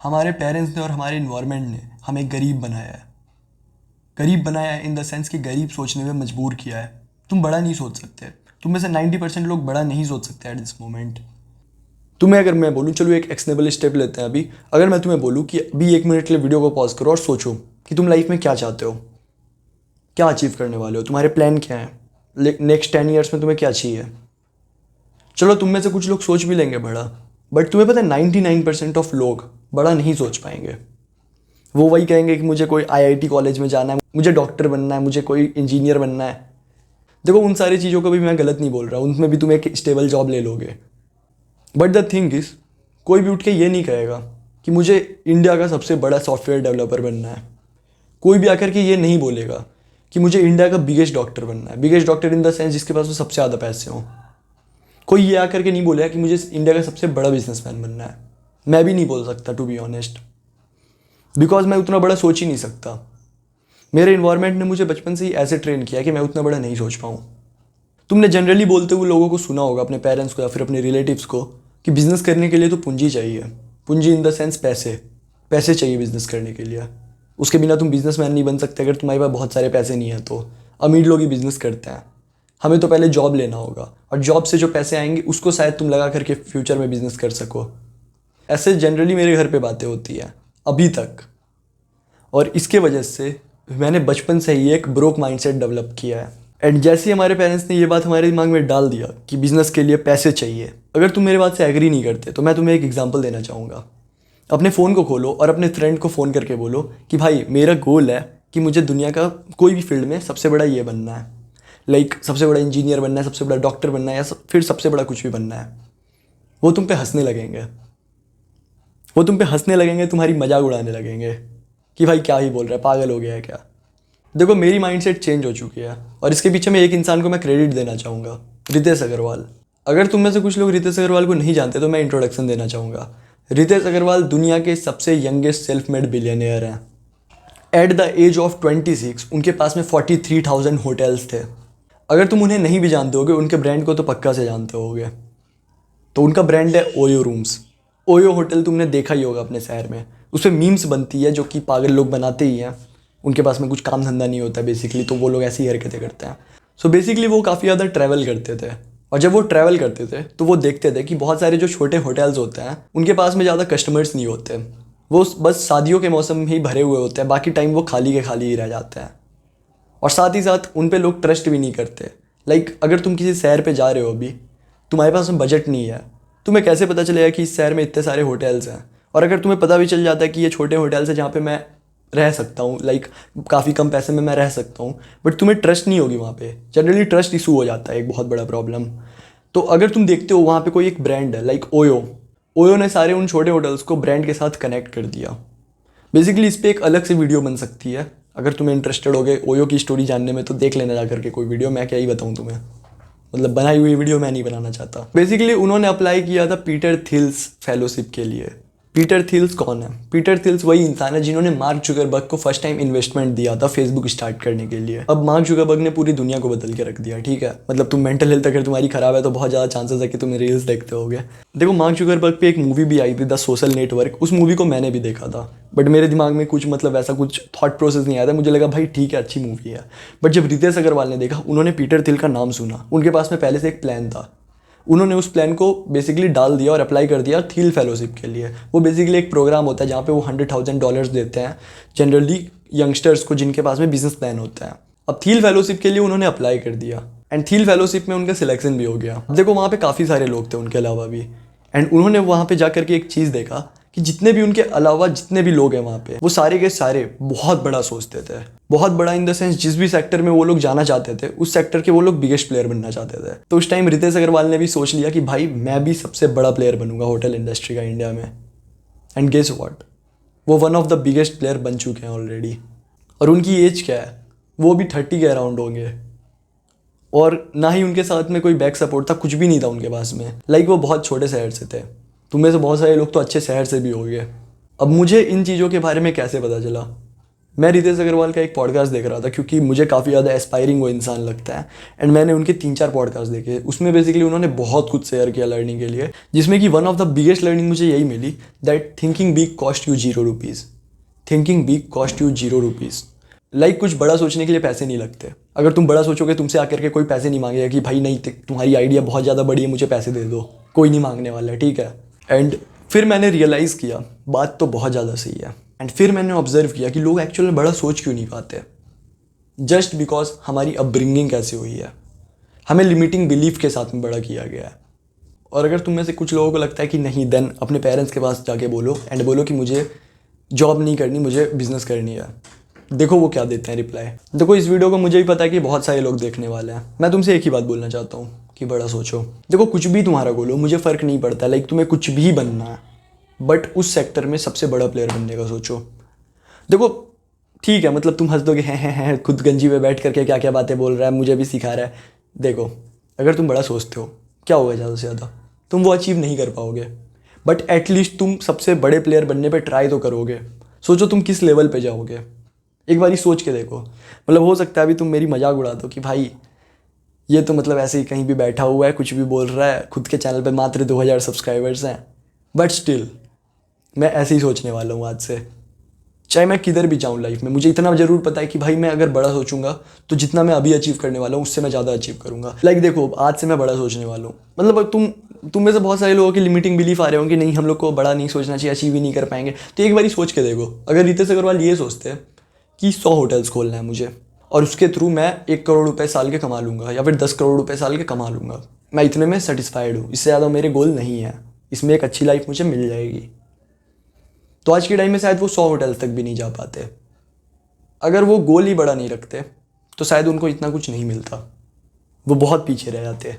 हमारे पेरेंट्स ने और हमारे इन्वायरमेंट ने हमें गरीब बनाया है। गरीब बनाया है इन द सेंस कि गरीब सोचने में मजबूर किया है। तुम बड़ा नहीं सोच सकते। तुम में से 90% लोग बड़ा नहीं सोच सकते एट दिस मोमेंट। तुम्हें अगर मैं बोलूँ चलो एक एक्शनेबल स्टेप लेते हैं अभी, अगर मैं तुम्हें बोलूँ कि अभी 1 मिनट के लिए वीडियो को पॉज करो और सोचो कि तुम लाइफ में क्या चाहते हो, क्या अचीव करने वाले हो, तुम्हारे प्लान क्या हैं, नेक्स्ट 10 ईयर्स में तुम्हें क्या चाहिए। चलो तुम में से कुछ लोग सोच भी लेंगे बड़ा, बट तुम्हें पता है 99% ऑफ लोग बड़ा नहीं सोच पाएंगे। वो वही कहेंगे कि मुझे कोई आईआईटी कॉलेज में जाना है, मुझे डॉक्टर बनना है, मुझे कोई इंजीनियर बनना है। देखो उन सारी चीज़ों को भी मैं गलत नहीं बोल रहा, उनमें भी तुम एक स्टेबल जॉब ले लोगे। बट द थिंग इज, कोई भी उठ के ये नहीं कहेगा कि मुझे इंडिया का सबसे बड़ा सॉफ्टवेयर डेवलपर बनना है। कोई भी आकर के ये नहीं बोलेगा कि मुझे इंडिया का बिगेस्ट डॉक्टर बनना है। Biggest doctor in the sense जिसके पास वो सबसे ज़्यादा पैसे हों। कोई ये आकर के नहीं बोलेगा कि मुझे इंडिया का सबसे बड़ा बिजनेसमैन बनना है। मैं भी नहीं बोल सकता टू बी ऑनेस्ट, बिकॉज मैं उतना बड़ा सोच ही नहीं सकता। मेरे इन्वायरमेंट ने मुझे बचपन से ही ऐसे ट्रेन किया कि मैं उतना बड़ा नहीं सोच पाऊँ। तुमने जनरली बोलते हुए लोगों को सुना होगा, अपने पेरेंट्स को या फिर अपने रिलेटिव्स को, कि बिज़नेस करने के लिए तो पूंजी चाहिए। पूंजी इन द सेंस पैसे। पैसे चाहिए बिज़नेस करने के लिए। उसके बिना तुम बिजनेसमैन नहीं बन सकते अगर तुम्हारे पास बहुत सारे पैसे नहीं हैं तो। अमीर लोग ही बिज़नेस करते हैं। हमें तो पहले जॉब लेना होगा और जॉब से जो पैसे आएंगे उसको शायद तुम लगा करके फ्यूचर में बिज़नेस कर सको। ऐसे जनरली मेरे घर पे बातें होती हैं अभी तक, और इसके वजह से मैंने बचपन से ही एक ब्रोक माइंडसेट डेवलप किया है। एंड जैसे ही हमारे पेरेंट्स ने ये बात हमारे दिमाग में डाल दिया कि बिज़नेस के लिए पैसे चाहिए, अगर तुम मेरे बात से एग्री नहीं करते तो मैं तुम्हें एक एग्जांपल देना चाहूँगा। अपने फ़ोन को खोलो और अपने फ्रेंड को फ़ोन करके बोलो कि भाई मेरा गोल है कि मुझे दुनिया का कोई भी फील्ड में सबसे बड़ा ये बनना है, लाइक सबसे बड़ा इंजीनियर बनना है, सबसे बड़ा डॉक्टर बनना है, या फिर सबसे बड़ा कुछ भी बनना है। वो तुम पे हंसने लगेंगे। वो तुम पे हंसने लगेंगे, तुम्हारी मजाक उड़ाने लगेंगे कि भाई क्या ही बोल रहा है, पागल हो गया है क्या। देखो मेरी माइंडसेट चेंज हो चुकी है और इसके पीछे मैं एक इंसान को मैं क्रेडिट देना चाहूँगा, रितेश अग्रवाल। अगर तुम में से कुछ लोग रितेश अग्रवाल को नहीं जानते तो मैं इंट्रोडक्शन देना चाहूँगा। रितेश अग्रवाल दुनिया के सबसे यंगेस्ट सेल्फ मेड बिलियनियर हैं। एट द एज ऑफ 26 उनके पास में 43,000 होटल्स थे। अगर तुम उन्हें नहीं भी जानते होगे, उनके ब्रांड को तो पक्का से जानते होगे। तो उनका ब्रांड है ओयो रूम्स। ओयो होटल तुमने देखा ही होगा अपने शहर में। उस पर मीम्स बनती है जो कि पागल लोग बनाते ही हैं। उनके पास में कुछ काम धंधा नहीं होता बेसिकली, तो वो लोग ऐसी हरकतें करते हैं। सो बेसिकली वो काफ़ी ज़्यादा ट्रैवल करते थे, और जब वो ट्रैवल करते थे तो वो देखते थे कि बहुत सारे जो छोटे होटल्स होते हैं उनके पास में ज़्यादा कस्टमर्स नहीं होते। वो बस शादियों के मौसम में ही भरे हुए होते हैं, बाकी टाइम वो खाली के खाली ही रह जाते हैं। और साथ ही साथ उन पे लोग ट्रस्ट भी नहीं करते। लाइक अगर तुम किसी शहर पे जा रहे हो, अभी तुम्हारे पास में बजट नहीं है, तुम्हें कैसे पता चलेगा कि इस शहर में इतने सारे होटल्स हैं। और अगर तुम्हें पता भी चल जाता है कि ये छोटे होटल्स हैं जहाँ पे मैं रह सकता हूँ, लाइक काफ़ी कम पैसे में मैं रह सकता हूँ, बट तुम्हें ट्रस्ट नहीं होगी वहाँ पे। जनरली ट्रस्ट इशू हो जाता है, एक बहुत बड़ा प्रॉब्लम। तो अगर तुम देखते हो वहाँ पे कोई एक ब्रांड है लाइक ओयो, ओयो ने सारे उन छोटे होटल्स को ब्रांड के साथ कनेक्ट कर दिया। बेसिकली इस पर एक अलग से वीडियो बन सकती है। अगर तुम्हें इंटरेस्टेड हो गए ओयो की स्टोरी जानने में तो देख लेना जा करके कोई वीडियो। मैं क्या ही बताऊँ तुम्हें, मतलब बनाई हुई वीडियो मैं नहीं बनाना चाहता। बेसिकली उन्होंने अप्लाई किया था पीटर थिल्स फेलोशिप के लिए। पीटर थिल्स कौन है? पीटर थिल्स वही इंसान है जिन्होंने मार्क जुकरबर्ग को फर्स्ट टाइम इन्वेस्टमेंट दिया था फेसबुक स्टार्ट करने के लिए। अब मार्क जुकरबर्ग ने पूरी दुनिया को बदल के रख दिया, ठीक है। मतलब तुम मेंटल हेल्थ अगर तुम्हारी खराब है तो बहुत ज़्यादा चांसेस है कि तुम रील्स देखते होगे। देखो मार्क जुकरबर्ग पे एक मूवी भी आई थी द सोशल नेटवर्क, उस मूवी को मैंने भी देखा था, बट मेरे दिमाग में कुछ मतलब ऐसा कुछ थॉट प्रोसेस नहीं आया था। मुझे लगा भाई ठीक है अच्छी मूवी है। बट जब रितेश अग्रवाल ने देखा, उन्होंने पीटर थिल का नाम सुना, उनके पास में पहले से एक प्लान था, उन्होंने उस प्लान को बेसिकली डाल दिया और अप्लाई कर दिया थिल फेलोशिप के लिए। वो बेसिकली एक प्रोग्राम होता है जहाँ पे वो $100,000 देते हैं जनरली यंगस्टर्स को जिनके पास में बिजनेस प्लान होता है। अब थिल फेलोशिप के लिए उन्होंने अप्लाई कर दिया एंड थिल फेलोशिप में उनका सिलेक्शन भी हो गया। देखो वहाँ पे काफ़ी सारे लोग थे उनके अलावा भी, एंड उन्होंने वहाँ पे जा करके एक चीज़ देखा कि जितने भी उनके अलावा जितने भी लोग हैं वहाँ पे, वो सारे के सारे बहुत बड़ा सोचते थे। बहुत बड़ा इन द सेंस जिस भी सेक्टर में वो लोग जाना चाहते थे उस सेक्टर के वो लोग बिगेस्ट प्लेयर बनना चाहते थे। तो उस टाइम रितेश अग्रवाल ने भी सोच लिया कि भाई मैं भी सबसे बड़ा प्लेयर बनूंगा होटल इंडस्ट्री का इंडिया में। एंड गेस व्हाट, वो one of the biggest player बन चुके हैं ऑलरेडी। और उनकी एज क्या है? वो भी 30 के अराउंड होंगे। और ना ही उनके साथ में कोई बैक सपोर्ट था, कुछ भी नहीं था उनके पास में। लाइक वो बहुत छोटे शहर से थे। तुम्हें से बहुत सारे लोग तो अच्छे शहर से भी हो गए। अब मुझे इन चीज़ों के बारे में कैसे पता चला? मैं रितेश अग्रवाल का एक पॉडकास्ट देख रहा था क्योंकि मुझे काफ़ी ज़्यादा एस्पायरिंग वो इंसान लगता है एंड मैंने उनके 3-4 पॉडकास्ट देखे। उसमें बेसिकली उन्होंने बहुत कुछ शेयर किया लर्निंग के लिए, जिसमें कि one of the biggest learning मुझे यही मिली that thinking big cost you 0 rupees. Thinking big cost you 0 rupees. Like कुछ बड़ा सोचने के लिए पैसे नहीं लगते। अगर तुम बड़ा सोचोगे तुमसे आकर के कोई पैसे नहीं मांगेगा कि भाई नहीं तुम्हारी आइडिया बहुत ज़्यादा बड़ी है, मुझे पैसे दे दो, कोई नहीं मांगने वाला है, ठीक है। एंड फिर मैंने रियलाइज़ किया बात तो बहुत ज़्यादा सही है। एंड फिर मैंने ऑब्जर्व किया कि लोग एक्चुअल में बड़ा सोच क्यों नहीं पाते। जस्ट बिकॉज हमारी अपब्रिंगिंग कैसी हुई है, हमें लिमिटिंग बिलीफ के साथ में बड़ा किया गया है। और अगर तुम में से कुछ लोगों को लगता है कि नहीं, देन अपने पेरेंट्स के पास जाके बोलो एंड बोलो कि मुझे जॉब नहीं करनी, मुझे बिजनेस करनी है। देखो वो क्या देते हैं रिप्लाई। देखो इस वीडियो को मुझे भी पता है कि बहुत सारे लोग देखने वाले हैं। मैं तुमसे एक ही बात बोलना चाहता हूँ कि बड़ा सोचो। देखो कुछ भी तुम्हारा गोल हो, मुझे फ़र्क नहीं पड़ता, लाइक तुम्हें कुछ भी बनना है, बट उस सेक्टर में सबसे बड़ा प्लेयर बनने का सोचो। देखो ठीक है, मतलब तुम हंस दोगे हैं खुद गंजी में बैठ करके क्या क्या बातें बोल रहा है, मुझे भी सिखा रहा है। देखो अगर तुम बड़ा सोचते हो क्या होगा, ज़्यादा से ज़्यादा तुम वो अचीव नहीं कर पाओगे, बट एटलीस्ट तुम सबसे बड़े प्लेयर बनने पे ट्राई तो करोगे। सोचो तुम किस लेवल पे जाओगे, एक बार ही सोच के देखो। मतलब हो सकता है अभी तुम मेरी मजाक उड़ा दो कि भाई ये तो मतलब ऐसे ही कहीं भी बैठा हुआ है, कुछ भी बोल रहा है, खुद के चैनल पे मात्र 2000 सब्सक्राइबर्स हैं, बट स्टिल मैं ऐसे ही सोचने वाला हूँ आज से। चाहे मैं किधर भी जाऊँ लाइफ में, मुझे इतना ज़रूर पता है कि भाई मैं अगर बड़ा सोचूंगा तो जितना मैं अभी अचीव करने वाला हूँ उससे मैं ज़्यादा अचीव करूँगा। लाइक देखो आज से मैं बड़ा सोचने वाला हूँ। मतलब तुम में से बहुत सारे लोगों की लिमिटिंग बिलीफ आ रहे होंगे, नहीं हम लोग को बड़ा नहीं सोचना चाहिए, अचीव ही नहीं कर पाएंगे। तो एक बार ही सोच के देखो, अगर रितेश अग्रवाल ये सोचते हैं कि 100 होटल्स खोलना है मुझे और उसके थ्रू मैं 1 करोड़ रुपए साल के कमा लूँगा या फिर 10 करोड़ रुपए साल के कमा लूँगा, मैं इतने में सेटिस्फाइड हूँ, इससे ज़्यादा मेरे गोल नहीं है, इसमें एक अच्छी लाइफ मुझे मिल जाएगी, तो आज के टाइम में शायद वो 100 होटल्स तक भी नहीं जा पाते। अगर वो गोल ही बड़ा नहीं रखते तो शायद उनको इतना कुछ नहीं मिलता, वो बहुत पीछे रह जाते।